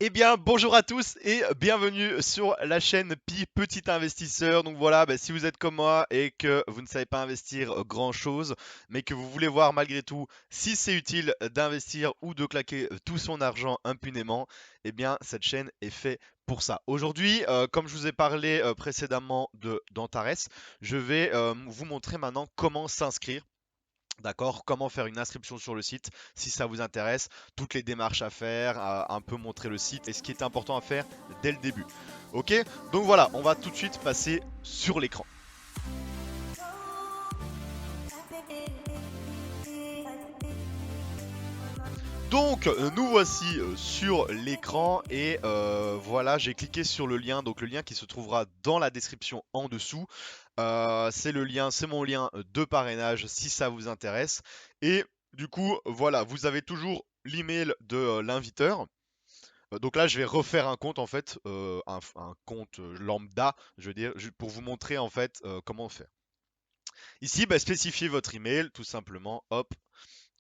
Eh bien, bonjour à tous et bienvenue sur la chaîne Pi Petit Investisseur. Donc voilà, si vous êtes comme moi et que vous ne savez pas investir grand-chose, mais que vous voulez voir malgré tout si c'est utile d'investir ou de claquer tout son argent impunément, eh bien, cette chaîne est faite pour ça. Aujourd'hui, comme je vous ai parlé précédemment d'Antares, je vais vous montrer maintenant comment s'inscrire. D'accord, comment faire une inscription sur le site si ça vous intéresse, toutes les démarches à faire, un peu montrer le site et ce qui est important à faire dès le début. Ok, donc voilà, on va tout de suite passer sur l'écran. Donc nous voici sur l'écran et voilà, j'ai cliqué sur le lien, donc le lien qui se trouvera dans la description en dessous. C'est le lien, c'est mon lien de parrainage si ça vous intéresse. Et du coup, voilà, vous avez toujours l'email de l'inviteur. Donc là, je vais refaire un compte en fait, un compte lambda, je veux dire, pour vous montrer en fait comment faire. Ici, spécifiez votre email, tout simplement. Hop,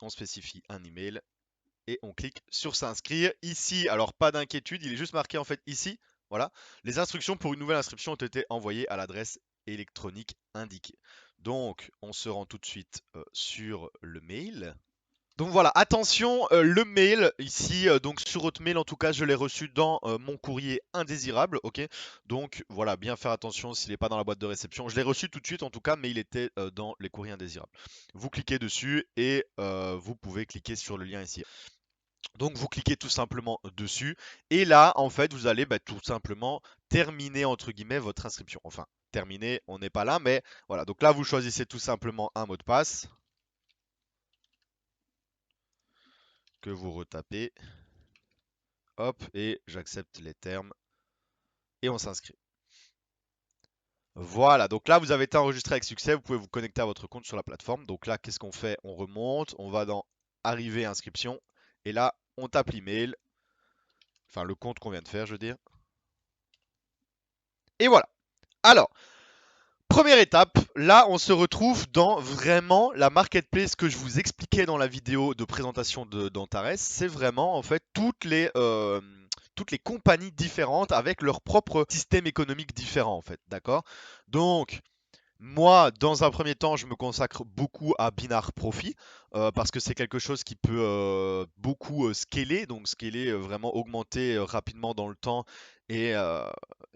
on spécifie un email et on clique sur s'inscrire. Ici, alors pas d'inquiétude, il est juste marqué en fait ici. Voilà, les instructions pour une nouvelle inscription ont été envoyées à l'adresse électronique indiquée. Donc, on se rend tout de suite sur le mail. Donc voilà, attention, le mail ici, donc sur votre mail en tout cas, je l'ai reçu dans mon courrier indésirable, ok. Donc voilà, bien faire attention s'il n'est pas dans la boîte de réception. Je l'ai reçu tout de suite en tout cas, mais il était dans les courriers indésirables. Vous cliquez dessus et vous pouvez cliquer sur le lien ici. Donc vous cliquez tout simplement dessus et là en fait vous allez tout simplement terminer entre guillemets votre inscription. Enfin, terminer, on n'est pas là, mais voilà. Donc là vous choisissez tout simplement un mot de passe que vous retapez. Hop, et j'accepte les termes et on s'inscrit. Voilà, donc là vous avez été enregistré avec succès, vous pouvez vous connecter à votre compte sur la plateforme. Donc là, qu'est-ce qu'on fait? On remonte, on va dans Arriver, inscription, et là on tape l'email, enfin le compte qu'on vient de faire, je veux dire. Et voilà. Alors, première étape, là on se retrouve dans vraiment la marketplace que je vous expliquais dans la vidéo de présentation d'Antares. C'est vraiment en fait toutes les compagnies différentes avec leur propre système économique différent en fait, d'accord? Donc moi, dans un premier temps, je me consacre beaucoup à Binar Profit parce que c'est quelque chose qui peut beaucoup scaler, donc scaler, vraiment augmenter rapidement dans le temps et, euh,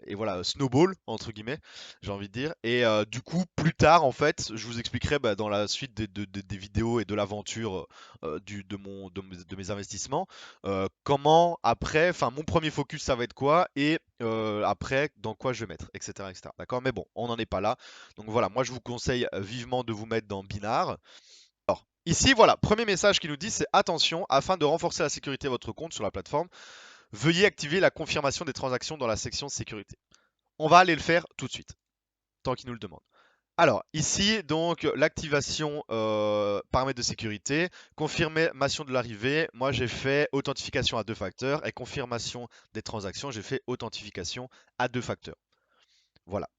et voilà, snowball entre guillemets, j'ai envie de dire. Et du coup, plus tard, en fait, je vous expliquerai dans la suite des vidéos et de l'aventure de mes investissements, comment après, enfin mon premier focus ça va être quoi et après dans quoi je vais mettre, etc., etc. D'accord? Mais bon, on n'en est pas là. Donc voilà, moi je vous conseille vivement de vous mettre dans Binar. Alors, ici, voilà, premier message qui nous dit, c'est attention, afin de renforcer la sécurité de votre compte sur la plateforme, veuillez activer la confirmation des transactions dans la section sécurité. On va aller le faire tout de suite, tant qu'il nous le demande. Alors, ici, donc, l'activation paramètres de sécurité, confirmation de l'arrivée. Moi, j'ai fait authentification à deux facteurs et confirmation des transactions, j'ai fait authentification à deux facteurs. Voilà.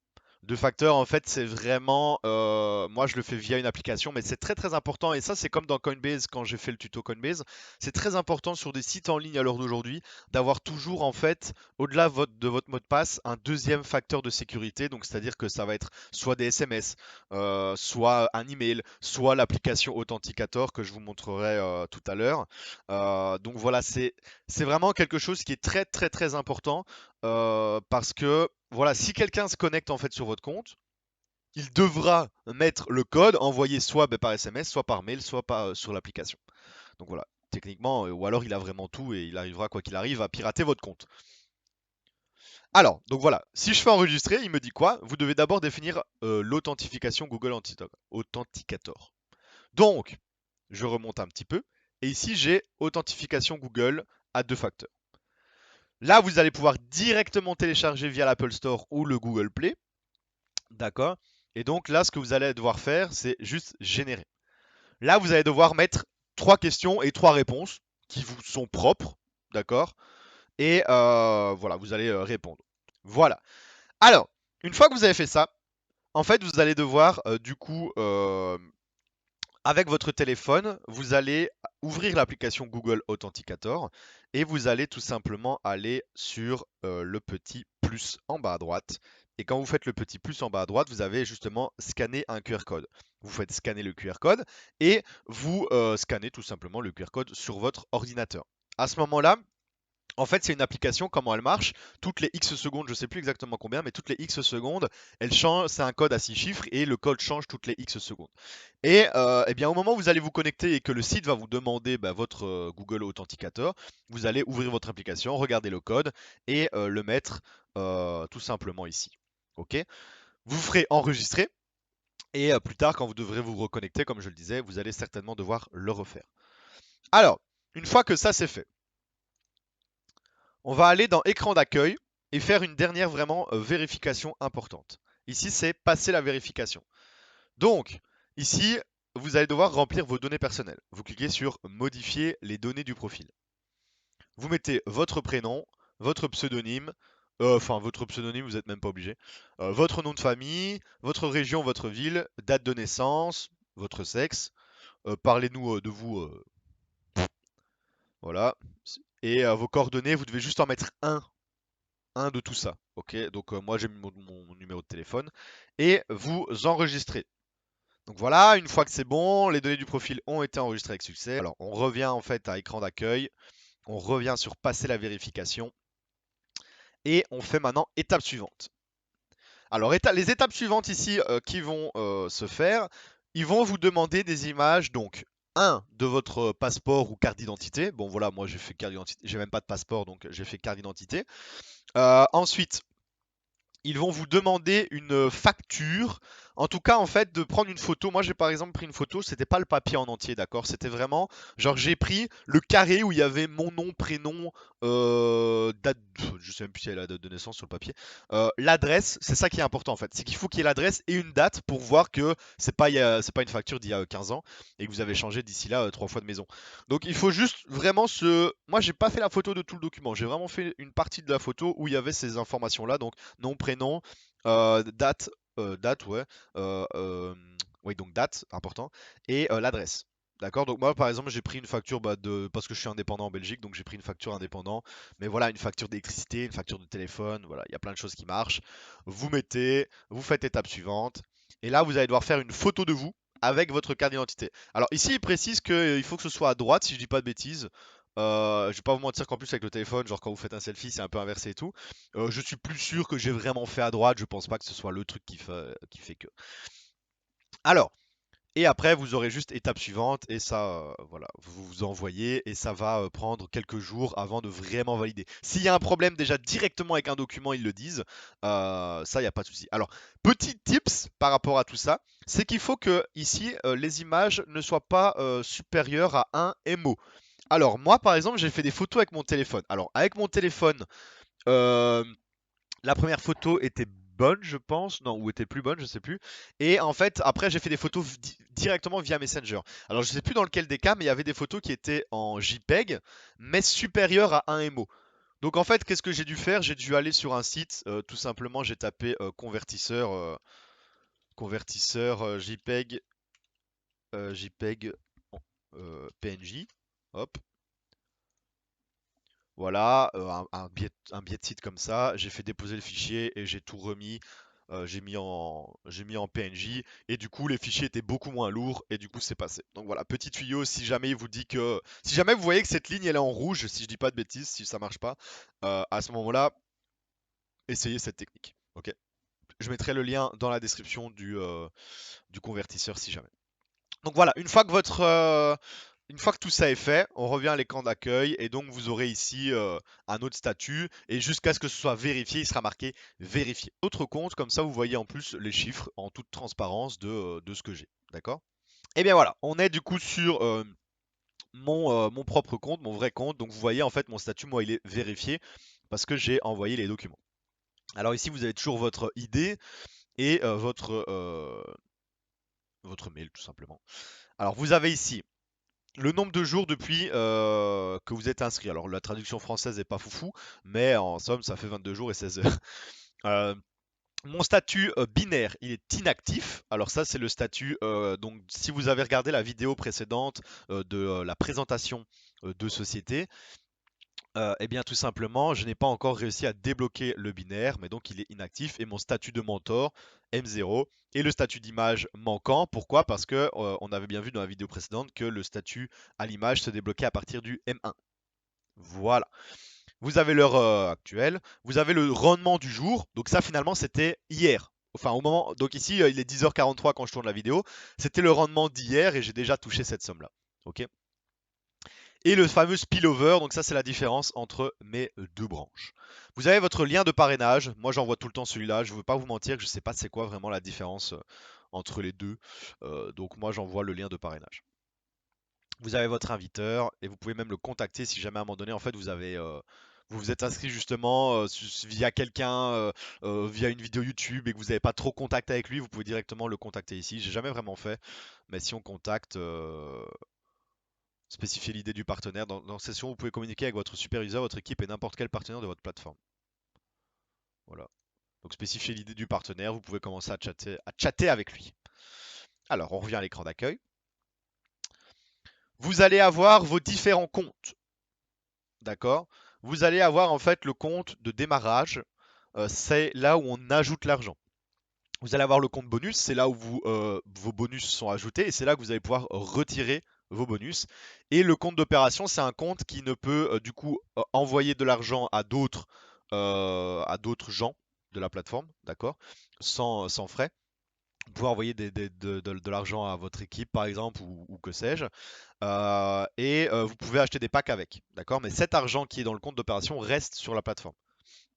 Deux facteurs, en fait, c'est vraiment, moi je le fais via une application, mais c'est très très important. Et ça, c'est comme dans Coinbase quand j'ai fait le tuto Coinbase. C'est très important sur des sites en ligne à l'heure d'aujourd'hui d'avoir toujours, en fait, au-delà de votre mot de passe, un deuxième facteur de sécurité. Donc, c'est-à-dire que ça va être soit des SMS, soit un email, soit l'application Authenticator que je vous montrerai tout à l'heure. Donc voilà, c'est vraiment quelque chose qui est très très très important parce que voilà, si quelqu'un se connecte en fait sur votre compte, il devra mettre le code envoyé soit par SMS, soit par mail, soit sur l'application. Donc voilà, techniquement, ou alors il a vraiment tout et il arrivera quoi qu'il arrive à pirater votre compte. Alors, donc voilà, si je fais enregistrer, il me dit quoi? Vous devez d'abord définir l'authentification Google Authenticator. Donc, je remonte un petit peu et ici j'ai authentification Google à deux facteurs. Là, vous allez pouvoir directement télécharger via l'Apple Store ou le Google Play. D'accord? Et donc là, ce que vous allez devoir faire, c'est juste générer. Là, vous allez devoir mettre trois questions et trois réponses qui vous sont propres. D'accord? Et voilà, vous allez répondre. Voilà. Alors, une fois que vous avez fait ça, en fait, vous allez devoir, du coup, avec votre téléphone, vous allez ouvrir l'application Google Authenticator et vous allez tout simplement aller sur le petit plus en bas à droite. Et quand vous faites le petit plus en bas à droite, vous avez justement scanné un QR code. Vous faites scanner le QR code et vous scannez tout simplement le QR code sur votre ordinateur. À ce moment-là, en fait, c'est une application, comment elle marche? Toutes les X secondes, je ne sais plus exactement combien, mais toutes les X secondes, elle change, c'est un code à 6 chiffres et le code change toutes les X secondes. Et eh bien, au moment où vous allez vous connecter et que le site va vous demander bah, votre Google Authenticator, vous allez ouvrir votre application, regarder le code et le mettre tout simplement ici. Ok? Vous ferez enregistrer et plus tard, quand vous devrez vous reconnecter, comme je le disais, vous allez certainement devoir le refaire. Alors, une fois que ça c'est fait, on va aller dans écran d'accueil et faire une dernière vraiment vérification importante. Ici, c'est passer la vérification. Donc, ici, vous allez devoir remplir vos données personnelles. Vous cliquez sur modifier les données du profil. Vous mettez votre prénom, votre pseudonyme, enfin votre pseudonyme, vous n'êtes même pas obligé, votre nom de famille, votre région, votre ville, date de naissance, votre sexe. Parlez-nous de vous, voilà. Et vos coordonnées, vous devez juste en mettre un de tout ça. Ok, donc moi j'ai mis mon numéro de téléphone et vous enregistrez. Donc voilà, une fois que c'est bon, les données du profil ont été enregistrées avec succès. Alors on revient en fait à écran d'accueil, on revient sur passer la vérification et on fait maintenant étape suivante. Alors les étapes suivantes ici qui vont se faire, ils vont vous demander des images, donc un de votre passeport ou carte d'identité. Bon voilà, moi j'ai fait carte d'identité, j'ai même pas de passeport donc j'ai fait carte d'identité. Ensuite, ils vont vous demander une facture. En tout cas, en fait, de prendre une photo. Moi, j'ai par exemple pris une photo, c'était pas le papier en entier, d'accord? C'était vraiment, genre, j'ai pris le carré où il y avait mon nom, prénom, date, je sais même plus si elle a la date de naissance sur le papier. L'adresse, c'est ça qui est important en fait. C'est qu'il faut qu'il y ait l'adresse et une date pour voir que c'est pas une facture d'il y a 15 ans et que vous avez changé d'ici là 3 fois de maison. Donc il faut juste vraiment se. Moi, j'ai pas fait la photo de tout le document. J'ai vraiment fait une partie de la photo où il y avait ces informations-là. Donc nom, prénom, date, date, ouais. Oui, donc date, important. Et l'adresse. D'accord? Donc moi par exemple j'ai pris une facture parce que je suis indépendant en Belgique, donc j'ai pris une facture indépendant, mais voilà, une facture d'électricité, une facture de téléphone, voilà, il y a plein de choses qui marchent. Vous mettez, vous faites étape suivante, et là vous allez devoir faire une photo de vous avec votre carte d'identité. Alors ici il précise qu'il faut que ce soit à droite si je dis pas de bêtises. Je vais pas vous mentir qu'en plus avec le téléphone, genre quand vous faites un selfie, c'est un peu inversé et tout. Je suis plus sûr que j'ai vraiment fait à droite. Je pense pas que ce soit le truc qui fait que. Alors, et après, vous aurez juste étape suivante et ça, voilà, vous vous envoyez et ça va prendre quelques jours avant de vraiment valider. S'il y a un problème déjà directement avec un document, ils le disent. Ça, il n'y a pas de souci. Alors, petit tips par rapport à tout ça, c'est qu'il faut que ici, les images ne soient pas supérieures à 1 MO. Alors, moi, par exemple, j'ai fait des photos avec mon téléphone. Alors, avec mon téléphone, euh, la première photo était bonne, je pense, non, ou était plus bonne, je sais plus. Et en fait, après, j'ai fait des photos directement via Messenger. Alors, je sais plus dans lequel des cas, mais il y avait des photos qui étaient en JPEG, mais supérieures à 1 MO. Donc, en fait, qu'est-ce que j'ai dû faire? J'ai dû aller sur un site, tout simplement, j'ai tapé convertisseur JPEG, JPEG PNG. Hop, voilà, un biais de site comme ça. J'ai fait déposer le fichier et j'ai tout remis. J'ai mis en PNJ et du coup les fichiers étaient beaucoup moins lourds et du coup c'est passé. Donc voilà, petit tuyau, si jamais il vous dit que. Si jamais vous voyez que cette ligne elle est en rouge, si je dis pas de bêtises, si ça marche pas, à ce moment-là, essayez cette technique. Ok? Je mettrai le lien dans la description du convertisseur si jamais. Donc voilà, une fois que tout ça est fait, on revient à l'écran d'accueil et donc vous aurez ici un autre statut et jusqu'à ce que ce soit vérifié, il sera marqué vérifié. Autre compte, comme ça vous voyez en plus les chiffres en toute transparence de ce que j'ai. D'accord? Et bien voilà, on est du coup sur mon propre compte, mon vrai compte. Donc vous voyez en fait mon statut, moi il est vérifié parce que j'ai envoyé les documents. Alors ici vous avez toujours votre ID et votre mail tout simplement. Alors vous avez ici le nombre de jours depuis que vous êtes inscrit. Alors la traduction française n'est pas foufou, mais en somme ça fait 22 jours et 16 heures. Euh, Mon statut binaire, il est inactif. Alors ça c'est le statut, donc si vous avez regardé la vidéo précédente de la présentation de société, Eh bien, tout simplement, je n'ai pas encore réussi à débloquer le binaire, mais donc il est inactif et mon statut de mentor M0 et le statut d'image manquant. Pourquoi? Parce que on avait bien vu dans la vidéo précédente que le statut à l'image se débloquait à partir du M1. Voilà. Vous avez l'heure actuelle, vous avez le rendement du jour. Donc ça, finalement, c'était hier. Enfin, au moment. Donc ici, il est 10h43 quand je tourne la vidéo. C'était le rendement d'hier et j'ai déjà touché cette somme-là. Ok. Et le fameux spillover, donc ça c'est la différence entre mes deux branches. Vous avez votre lien de parrainage, moi j'envoie tout le temps celui-là, je ne veux pas vous mentir que je ne sais pas c'est quoi vraiment la différence entre les deux. Donc moi j'envoie le lien de parrainage. Vous avez votre inviteur et vous pouvez même le contacter si jamais à un moment donné en fait vous vous êtes inscrit justement via quelqu'un, via une vidéo YouTube et que vous n'avez pas trop contact avec lui, vous pouvez directement le contacter ici. J'ai jamais vraiment fait, mais si on contacte, spécifiez l'idée du partenaire. Dans session, vous pouvez communiquer avec votre superviseur, votre équipe et n'importe quel partenaire de votre plateforme. Voilà. Donc spécifiez l'idée du partenaire, vous pouvez commencer à chatter avec lui. Alors, on revient à l'écran d'accueil. Vous allez avoir vos différents comptes. D'accord? Vous allez avoir en fait le compte de démarrage. C'est là où on ajoute l'argent. Vous allez avoir le compte bonus, c'est là où vos bonus sont ajoutés et c'est là que vous allez pouvoir retirer vos bonus. Et le compte d'opération, c'est un compte qui ne peut du coup envoyer de l'argent à d'autres gens de la plateforme, d'accord, sans frais. Vous pouvez envoyer de l'argent à votre équipe par exemple ou que sais-je. Vous pouvez acheter des packs avec, d'accord. Mais cet argent qui est dans le compte d'opération reste sur la plateforme.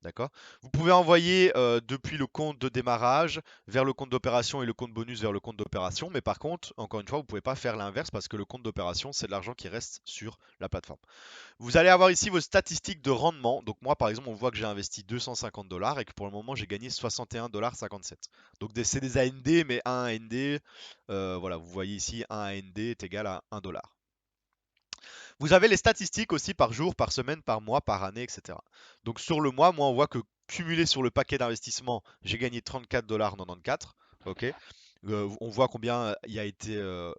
D'accord? Vous pouvez envoyer depuis le compte de démarrage vers le compte d'opération et le compte bonus vers le compte d'opération. Mais par contre, encore une fois, vous ne pouvez pas faire l'inverse parce que le compte d'opération, c'est de l'argent qui reste sur la plateforme. Vous allez avoir ici vos statistiques de rendement. Donc moi, par exemple, on voit que j'ai investi 250 dollars et que pour le moment, j'ai gagné 61,57 $. Donc c'est des AND, mais un AND, voilà, vous voyez ici, un AND est égal à 1 dollar. Vous avez les statistiques aussi par jour, par semaine, par mois, par année, etc. Donc sur le mois, moi on voit que cumulé sur le paquet d'investissement, j'ai gagné 34,94 $. Ok. On voit combien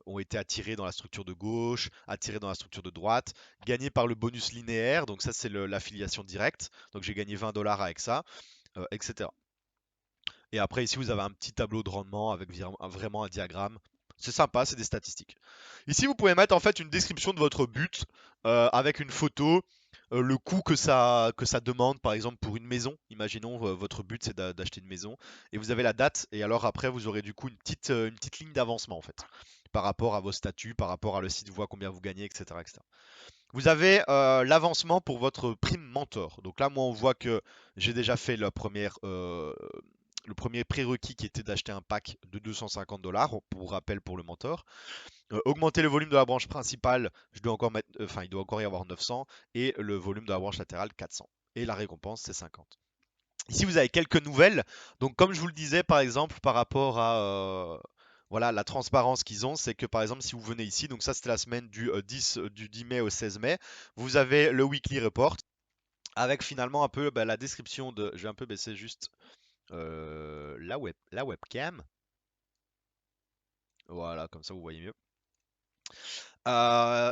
ont été attirés dans la structure de gauche, attirés dans la structure de droite, gagnés par le bonus linéaire, donc ça c'est l'affiliation directe, donc j'ai gagné 20 dollars avec ça, etc. Et après ici vous avez un petit tableau de rendement avec vraiment un diagramme. C'est sympa, c'est des statistiques. Ici, vous pouvez mettre en fait une description de votre but avec une photo, le coût que ça demande, par exemple pour une maison. Imaginons votre but c'est d'acheter une maison et vous avez la date et alors après vous aurez du coup une petite ligne d'avancement en fait par rapport à vos statuts, par rapport à le site, vous voit combien vous gagnez, etc., etc. Vous avez l'avancement pour votre prime mentor. Donc là, moi, on voit que j'ai déjà fait le premier prérequis qui était d'acheter un pack de 250 dollars, pour rappel pour le mentor. Augmenter le volume de la branche principale, je dois encore mettre, enfin, il doit encore y avoir 900, et le volume de la branche latérale 400. Et la récompense, c'est 50. Ici, vous avez quelques nouvelles. Donc, comme je vous le disais, par exemple, par rapport à voilà, la transparence qu'ils ont, c'est que par exemple, si vous venez ici, donc ça c'était la semaine du 10 mai au 16 mai, vous avez le weekly report avec finalement un peu la description de. Je vais un peu baisser juste la webcam. Voilà, comme ça vous voyez mieux.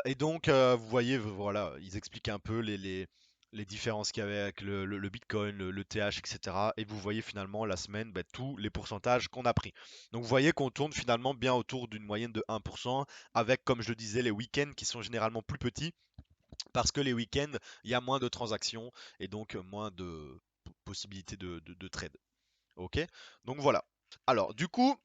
Et donc, vous voyez, voilà, ils expliquent un peu les différences qu'il y avait avec le Bitcoin, le TH, etc. Et vous voyez finalement la semaine, tous les pourcentages qu'on a pris. Donc, vous voyez qu'on tourne finalement bien autour d'une moyenne de 1%, avec, comme je le disais, les week-ends qui sont généralement plus petits, parce que les week-ends, il y a moins de transactions et donc moins de possibilités de trade. Ok? Donc voilà. Alors, du coup,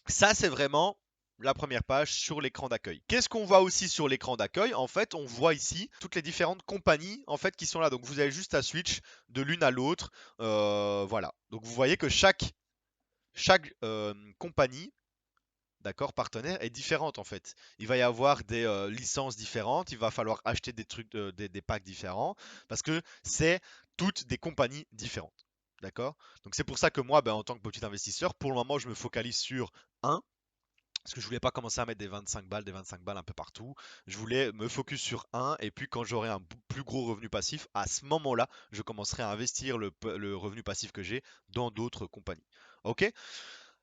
ça, c'est vraiment la première page sur l'écran d'accueil. Qu'est-ce qu'on voit aussi sur l'écran d'accueil? En fait, on voit ici toutes les différentes compagnies en fait qui sont là. Donc vous avez juste à switch de l'une à l'autre. Voilà. Donc vous voyez que chaque compagnie, d'accord, partenaire est différente en fait. Il va y avoir des licences différentes. Il va falloir acheter des trucs, des packs différents parce que c'est toutes des compagnies différentes. D'accord? Donc c'est pour ça que moi, en tant que petit investisseur, pour le moment, je me focalise sur un, parce que je voulais pas commencer à mettre des 25 balles un peu partout. Je voulais me focus sur un, et puis quand j'aurai un plus gros revenu passif, à ce moment-là, je commencerai à investir le revenu passif que j'ai dans d'autres compagnies. Ok?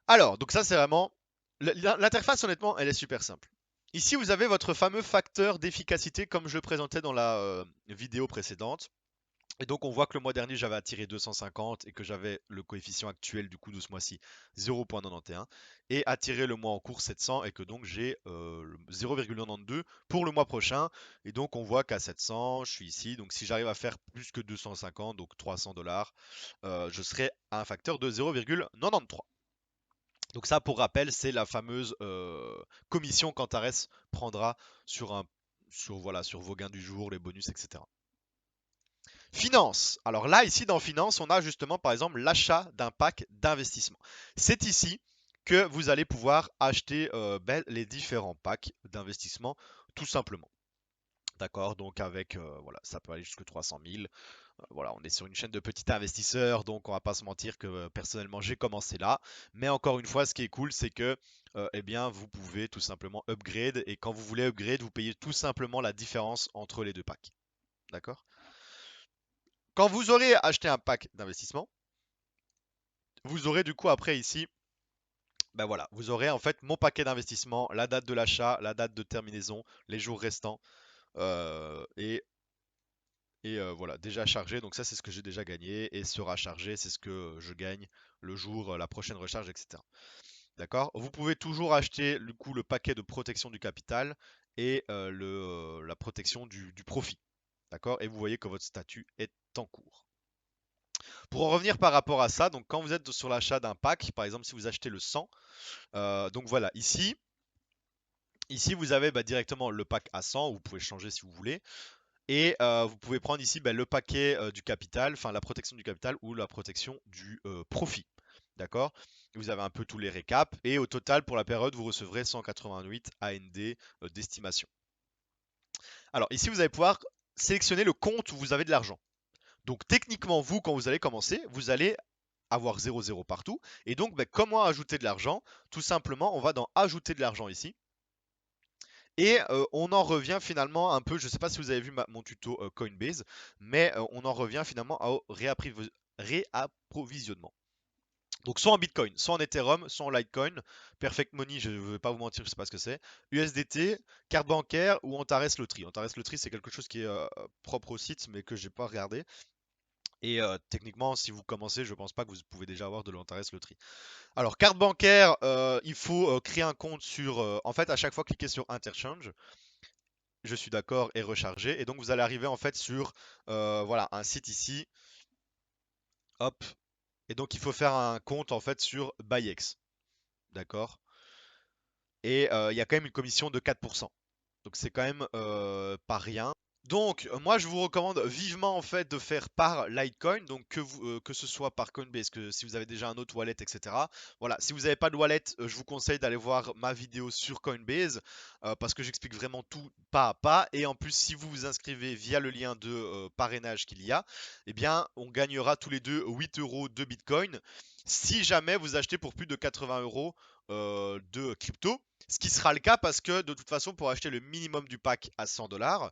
Alors, donc ça c'est vraiment. L'interface, honnêtement, elle est super simple. Ici, vous avez votre fameux facteur d'efficacité comme je le présentais dans la vidéo précédente. Et donc on voit que le mois dernier j'avais attiré 250 et que j'avais le coefficient actuel du coup de ce mois-ci 0,91 et attiré le mois en cours 700 et que donc j'ai 0,92 pour le mois prochain et donc on voit qu'à 700 je suis ici donc si j'arrive à faire plus que 250 donc 300 $, je serai à un facteur de 0,93. Donc ça pour rappel c'est la fameuse commission qu'Antares prendra sur vos gains du jour, les bonus, etc. Finance. Alors là, ici dans Finance, on a justement par exemple l'achat d'un pack d'investissement. C'est ici que vous allez pouvoir acheter les différents packs d'investissement tout simplement. D'accord, donc avec, voilà, ça peut aller jusqu'à 300 000. Voilà, on est sur une chaîne de petits investisseurs, donc on va pas se mentir que personnellement j'ai commencé là. Mais encore une fois, ce qui est cool, c'est que eh bien, vous pouvez tout simplement upgrade. Et quand vous voulez upgrade, vous payez tout simplement la différence entre les deux packs. D'accord? Quand vous aurez acheté un pack d'investissement, vous aurez du coup après ici, ben voilà, vous aurez en fait mon paquet d'investissement, la date de l'achat, la date de terminaison, les jours restants, euh, et, voilà, déjà chargé. Donc ça c'est ce que j'ai déjà gagné, et sera chargé, c'est ce que je gagne le jour, la prochaine recharge, etc. D'accord? Vous pouvez toujours acheter du coup le paquet de protection du capital et la protection du profit. D'accord? Et vous voyez que votre statut est en cours. Pour en revenir par rapport à ça, donc quand vous êtes sur l'achat d'un pack, par exemple si vous achetez le 100, donc voilà, ici vous avez directement le pack à 100, vous pouvez changer si vous voulez, et vous pouvez prendre ici le paquet du capital, enfin la protection du capital ou la protection du profit. D'accord? Vous avez un peu tous les récaps, et au total pour la période vous recevrez 188 AND d'estimation. Alors ici vous allez pouvoir sélectionner le compte où vous avez de l'argent. Donc techniquement, vous, quand vous allez commencer, vous allez avoir 0,0 partout. Et donc, comment ajouter de l'argent? Tout simplement, on va dans ajouter de l'argent ici. Et on en revient finalement un peu, je ne sais pas si vous avez vu mon tuto Coinbase, mais on en revient finalement au réapprovisionnement. Donc soit en Bitcoin, soit en Ethereum, soit en Litecoin, Perfect Money, je ne vais pas vous mentir, je ne sais pas ce que c'est, USDT, carte bancaire ou Antares Lottery. Antares Lottery, c'est quelque chose qui est propre au site, mais que j'ai pas regardé. Et techniquement, si vous commencez, je pense pas que vous pouvez déjà avoir de l'Antares Lottery. Alors, carte bancaire, il faut créer un compte sur. En fait, à chaque fois, cliquez sur Interchange. Je suis d'accord et recharger. Et donc, vous allez arriver en fait sur voilà, un site ici. Hop. Et donc, il faut faire un compte en fait sur BuyX. D'accord? Et il y a quand même une commission de 4%. Donc, c'est quand même pas rien. Donc, moi, je vous recommande vivement en fait de faire par Litecoin, donc que ce soit par Coinbase, que si vous avez déjà un autre wallet, etc. Voilà, si vous n'avez pas de wallet, je vous conseille d'aller voir ma vidéo sur Coinbase parce que j'explique vraiment tout pas à pas. Et en plus, si vous vous inscrivez via le lien de parrainage qu'il y a, eh bien, on gagnera tous les deux 8 euros de Bitcoin si jamais vous achetez pour plus de 80 euros de crypto. Ce qui sera le cas parce que de toute façon, pour acheter le minimum du pack à 100 $,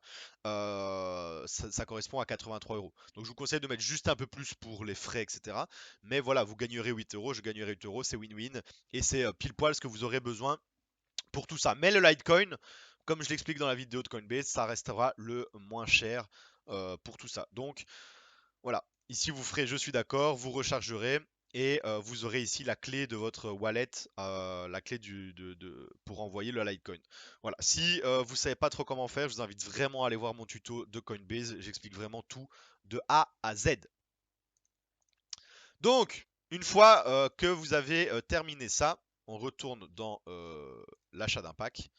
ça correspond à 83 euros. Donc je vous conseille de mettre juste un peu plus pour les frais, etc. Mais voilà, vous gagnerez 8 euros, je gagnerai 8 euros, c'est win-win. Et c'est pile poil ce que vous aurez besoin pour tout ça. Mais le Litecoin, comme je l'explique dans la vidéo de Coinbase, ça restera le moins cher pour tout ça. Donc voilà, ici vous ferez je suis d'accord, vous rechargerez et vous aurez ici la clé de votre wallet, la clé pour envoyer le Litecoin. Voilà, si vous savez pas trop comment faire, je vous invite vraiment à aller voir mon tuto de Coinbase, j'explique vraiment tout de A à Z. Donc, une fois que vous avez terminé ça, on retourne dans l'achat d'un pack.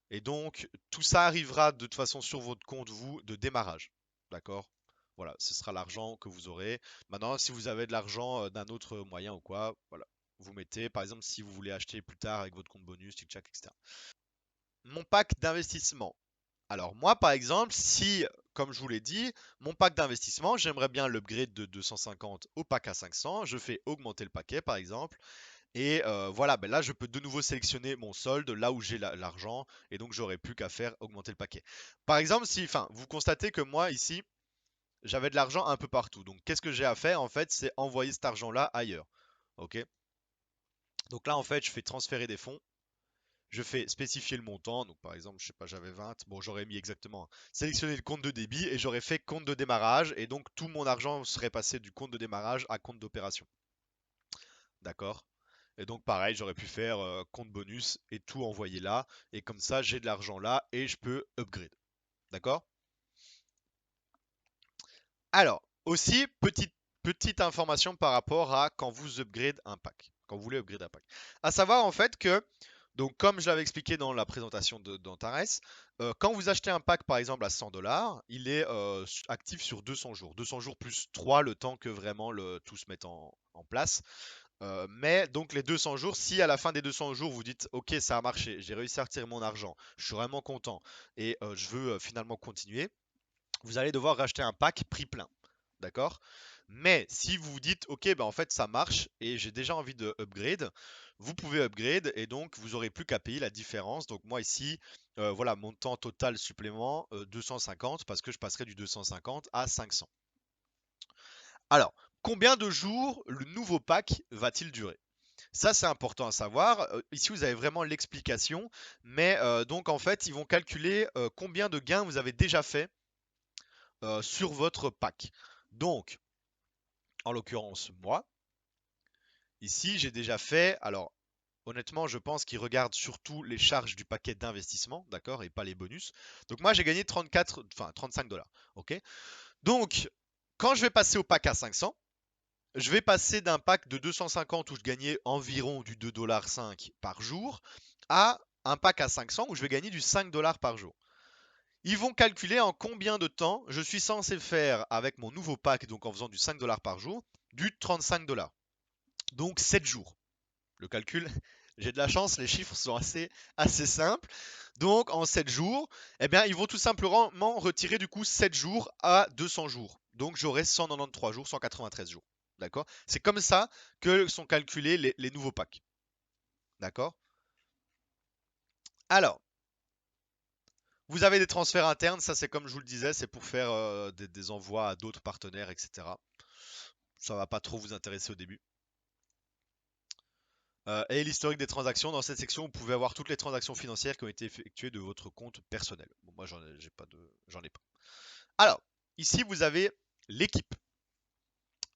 Et donc, tout ça arrivera de toute façon sur votre compte, vous, de démarrage. D'accord? Voilà, ce sera l'argent que vous aurez. Maintenant, si vous avez de l'argent d'un autre moyen ou quoi, voilà, vous mettez, par exemple, si vous voulez acheter plus tard avec votre compte bonus, tic-tac, etc. Mon pack d'investissement. Alors moi, par exemple, si, comme je vous l'ai dit, mon pack d'investissement, j'aimerais bien l'upgrade de 250 au pack à 500, je fais augmenter le paquet, par exemple. Et voilà, là je peux de nouveau sélectionner mon solde, là où j'ai l'argent, et donc j'aurai plus qu'à faire augmenter le paquet. Par exemple, si, enfin, vous constatez que moi ici, j'avais de l'argent un peu partout. Donc qu'est-ce que j'ai à faire en fait, c'est envoyer cet argent-là ailleurs. Ok? Donc là en fait, je fais transférer des fonds. je fais spécifier le montant. Donc par exemple, je sais pas, j'avais 20. Bon, j'aurais mis exactement sélectionner le compte de débit et j'aurais fait compte de démarrage. Et donc tout mon argent serait passé du compte de démarrage à compte d'opération. D'accord? Et donc pareil, j'aurais pu faire compte bonus et tout envoyer là. Et comme ça, j'ai de l'argent là et je peux upgrade. D'accord? Alors, aussi, petite information par rapport à quand vous upgrade un pack. Quand vous voulez upgrade un pack. À savoir en fait que, donc comme je l'avais expliqué dans la présentation d'Antares, quand vous achetez un pack par exemple à 100 $, il est actif sur 200 jours. 200 jours plus 3 le temps que vraiment tout se mette en place. Mais donc les 200 jours, si à la fin des 200 jours vous dites ok ça a marché, j'ai réussi à retirer mon argent, je suis vraiment content et je veux finalement continuer, vous allez devoir racheter un pack prix plein. D'accord? Mais si vous vous dites, ok, bah en fait ça marche et j'ai déjà envie de upgrade, vous pouvez upgrade et donc vous aurez plus qu'à payer la différence. Donc moi ici, voilà, montant total supplément 250 parce que je passerai du 250 à 500. Alors, combien de jours le nouveau pack va-t-il durer? Ça, c'est important à savoir. Ici, vous avez vraiment l'explication. Mais donc, en fait, ils vont calculer combien de gains vous avez déjà fait sur votre pack. Donc, en l'occurrence, moi, ici, j'ai déjà fait. Alors, honnêtement, je pense qu'ils regardent surtout les charges du paquet d'investissement, d'accord, et pas les bonus. Donc, moi, j'ai gagné 34, enfin 35 $. Ok. Donc, quand je vais passer au pack à 500, je vais passer d'un pack de 250 où je gagnais environ du 2,5 $ par jour à un pack à 500 où je vais gagner du 5 $ par jour. Ils vont calculer en combien de temps je suis censé faire avec mon nouveau pack, donc en faisant du 5 $ par jour, du 35 $. Donc 7 jours. Le calcul, j'ai de la chance, les chiffres sont assez simples. Donc en 7 jours, eh bien, ils vont tout simplement retirer du coup 7 jours à 200 jours. Donc j'aurai 193 jours, 193 jours. D'accord? C'est comme ça que sont calculés les nouveaux packs. D'accord? Alors, vous avez des transferts internes, ça c'est comme je vous le disais, c'est pour faire des envois à d'autres partenaires, etc. Ça va pas trop vous intéresser au début. Et l'historique des transactions. Dans cette section, vous pouvez avoir toutes les transactions financières qui ont été effectuées de votre compte personnel. Bon, moi, j'en ai pas. Alors, ici, vous avez l'équipe.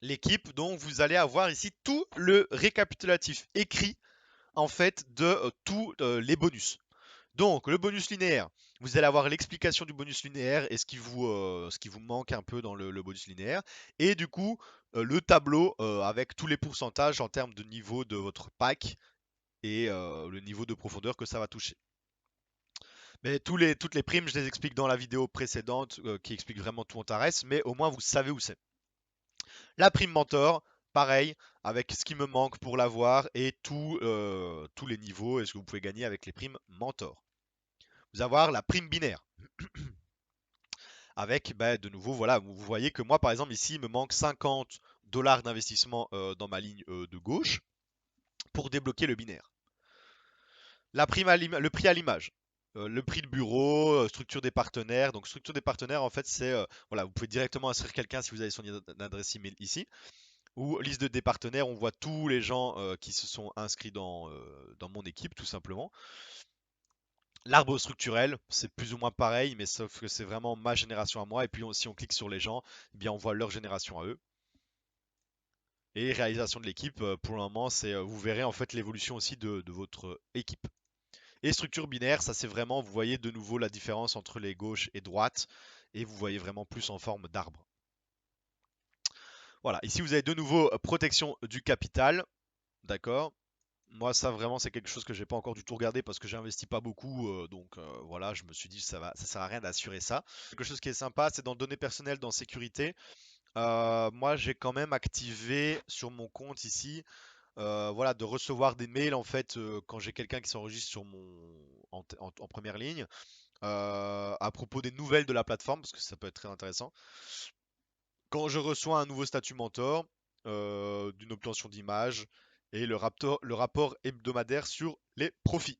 L'équipe, dont vous allez avoir ici tout le récapitulatif écrit, en fait, de tous les bonus. Donc, le bonus linéaire, vous allez avoir l'explication du bonus linéaire et ce qui vous manque un peu dans le bonus linéaire. Et du coup, le tableau avec tous les pourcentages en termes de niveau de votre pack et le niveau de profondeur que ça va toucher. Mais toutes les primes, je les explique dans la vidéo précédente qui explique vraiment tout en Antares, mais au moins vous savez où c'est. La prime mentor, pareil, avec ce qui me manque pour l'avoir et tous les niveaux et ce que vous pouvez gagner avec les primes mentor. Vous allez avoir la prime binaire. Avec, bah, de nouveau, voilà, vous voyez que moi, par exemple, ici, il me manque 50 $ d'investissement dans ma ligne de gauche pour débloquer le binaire. Le prix à l'image. Le prix de bureau, structure des partenaires. Donc, structure des partenaires, en fait, c'est voilà, vous pouvez directement inscrire quelqu'un si vous avez son adresse email ici. Ou liste des partenaires, on voit tous les gens qui se sont inscrits dans mon équipe, tout simplement. L'arbre structurel, c'est plus ou moins pareil, mais sauf que c'est vraiment ma génération à moi. Et puis, si on clique sur les gens, eh bien, on voit leur génération à eux. Et réalisation de l'équipe, pour le moment, vous verrez en fait l'évolution aussi de votre équipe. Et structure binaire, ça c'est vraiment, vous voyez de nouveau la différence entre les gauches et droites, et vous voyez vraiment plus en forme d'arbre. Voilà, ici vous avez de nouveau protection du capital, d'accord? Moi ça vraiment c'est quelque chose que j'ai pas encore du tout regardé parce que j'investis pas beaucoup, donc voilà, je me suis dit ça sert à rien d'assurer ça. Quelque chose qui est sympa, c'est dans données personnelles, dans sécurité. Moi j'ai quand même activé sur mon compte ici, voilà, de recevoir des mails en fait quand j'ai quelqu'un qui s'enregistre sur en première ligne. À propos des nouvelles de la plateforme, parce que ça peut être très intéressant. Quand je reçois un nouveau statut mentor, d'une obtention d'image et le rapport hebdomadaire sur les profits.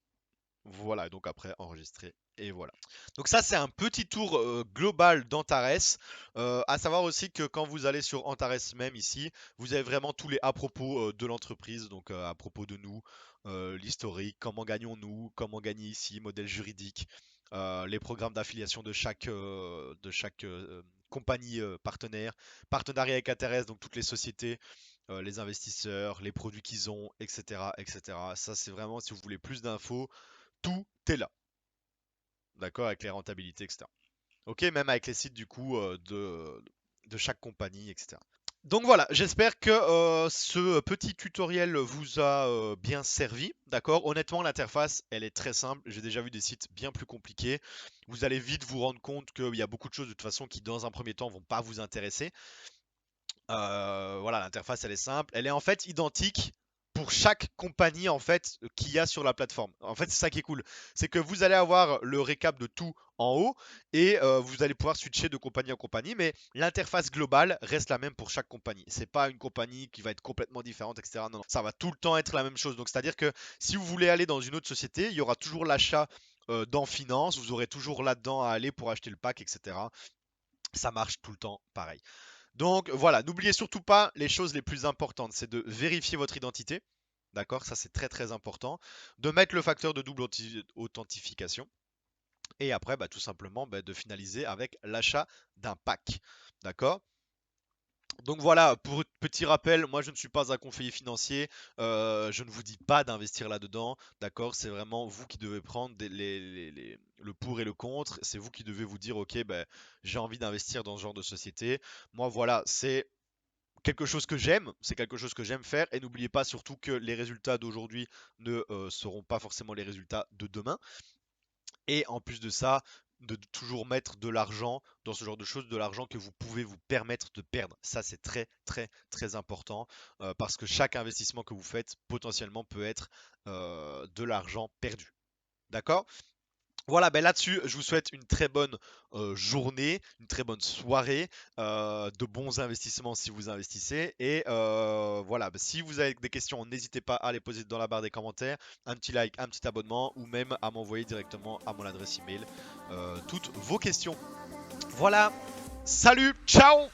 Voilà, donc après enregistrer et voilà. Donc ça c'est un petit tour global d'Antares. À savoir aussi que quand vous allez sur Antares même ici, vous avez vraiment tous les à propos de l'entreprise, donc à propos de nous, l'historique, comment gagnons-nous, comment gagner ici, modèle juridique, les programmes d'affiliation de chaque compagnie partenaire, partenariat avec Antares, donc toutes les sociétés, les investisseurs, les produits qu'ils ont, etc., etc. Ça c'est vraiment si vous voulez plus d'infos. Tout est là, d'accord, avec les rentabilités, etc. Ok, même avec les sites du coup de chaque compagnie, etc. Donc voilà, j'espère que ce petit tutoriel vous a bien servi, d'accord. Honnêtement, l'interface, elle est très simple. J'ai déjà vu des sites bien plus compliqués. Vous allez vite vous rendre compte qu'il y a beaucoup de choses de toute façon qui, dans un premier temps, vont pas vous intéresser. Voilà, l'interface elle est simple. Elle est en fait identique pour chaque compagnie en fait qu'il y a sur la plateforme. En fait, c'est ça qui est cool. C'est que vous allez avoir le récap de tout en haut et vous allez pouvoir switcher de compagnie en compagnie, mais l'interface globale reste la même pour chaque compagnie. C'est pas une compagnie qui va être complètement différente, etc. Non, non, ça va tout le temps être la même chose. Donc, c'est-à-dire que si vous voulez aller dans une autre société, il y aura toujours l'achat dans finance, vous aurez toujours là-dedans à aller pour acheter le pack, etc. Ça marche tout le temps pareil. Donc voilà, n'oubliez surtout pas les choses les plus importantes, c'est de vérifier votre identité. D'accord, ça c'est très très important. De mettre le facteur de double authentification. Et après, bah, tout simplement, bah, de finaliser avec l'achat d'un pack. D'accord. Donc voilà, pour petit rappel, moi je ne suis pas un conseiller financier, je ne vous dis pas d'investir là-dedans, d'accord? C'est vraiment vous qui devez prendre le pour et le contre, c'est vous qui devez vous dire, ok, ben, j'ai envie d'investir dans ce genre de société. Moi voilà, c'est quelque chose que j'aime, c'est quelque chose que j'aime faire, et n'oubliez pas surtout que les résultats d'aujourd'hui ne seront pas forcément les résultats de demain. Et en plus de ça, de toujours mettre de l'argent dans ce genre de choses, de l'argent que vous pouvez vous permettre de perdre. Ça, c'est très, très, très important parce que chaque investissement que vous faites potentiellement peut être de l'argent perdu. D'accord? Voilà, ben là-dessus, je vous souhaite une très bonne journée, une très bonne soirée, de bons investissements si vous investissez. Et voilà, ben, si vous avez des questions, n'hésitez pas à les poser dans la barre des commentaires, un petit like, un petit abonnement, ou même à m'envoyer directement à mon adresse email toutes vos questions. Voilà, salut, ciao!